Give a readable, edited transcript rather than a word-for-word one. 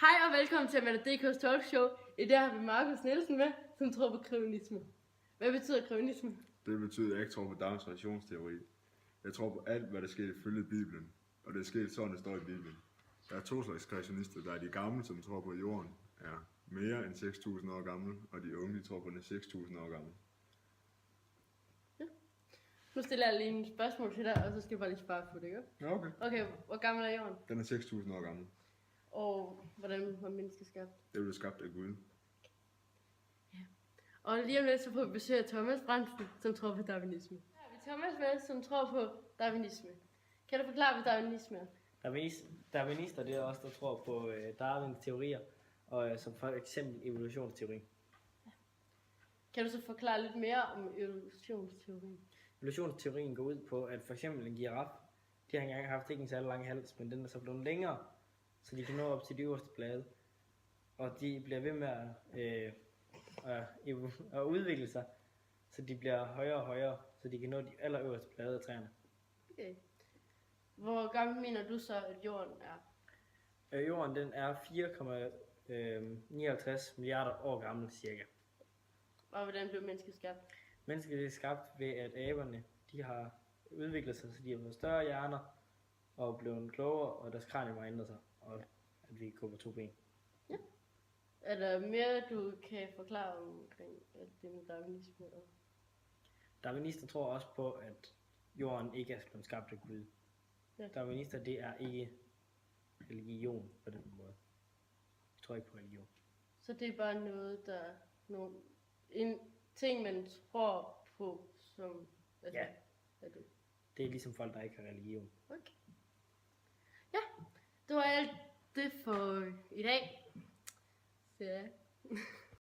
Hej og velkommen til Amanda.dk's talkshow. I dag har vi Markus Nielsen med, som tror på kreationisme. Hvad betyder kreationisme? Det betyder, at jeg ikke tror på Darwins relationsteori. Jeg tror på alt, hvad der sker ifølge Bibelen. Og det er sket sådan, det står i Bibelen. Der er to slags kreationister. Der er de gamle, som tror på, at jorden er mere end 6.000 år gammel, og de unge, de tror på, at den er 6.000 år gammel. Ja. Nu stiller jeg lige en spørgsmål til dig, og så skal jeg bare lige svare på det, ikke? Ja, okay. Okay, hvor gammel er jorden? Den er 6.000 år gammel. Og hvordan var mennesket skabt? Det blev skabt af Gud. Og lige om lidt så får vi besøg af Thomas Brandsen, som tror på darwinisme. Her har vi Thomas med, som tror på darwinisme. Kan du forklare, hvad darwinisme er? Darwinister, det er også der tror på Darwins teorier, og som for eksempel evolutionsteori. Kan du så forklare lidt mere om evolutionsteorien? Evolutionsteorien går ud på, at for eksempel en giraf, de har engang haft ikke en særlig lang hals, men den er så blevet længere, så de kan nå op til de øverste blade. Og de bliver ved med at udvikle sig, så de bliver højere og højere, så de kan nå de allerøverste blade af træerne. Okay. Hvor gammel mener du så, at jorden er? Jorden den er 4,59 milliarder år gammel cirka. Og hvordan blev mennesket skabt? Mennesket er skabt ved, at aberne de har udviklet sig, så de har fået større hjerner og blevet klogere, og deres kranium har ændret sig, og at vi går på to ben. Ja. Er der mere, du kan forklare omkring det med darwinisme? Darwinister tror også på, at jorden ikke er blevet skabt af Gud. Ja. Darwinister, det er ikke religion på den måde. Jeg tror ikke på religion. Så det er bare noget, der en ting, man tror på, som... Altså, Ja. Er det? Det er ligesom folk, der ikke har religion. Okay. Ja, det var alt det for i dag. Så ja.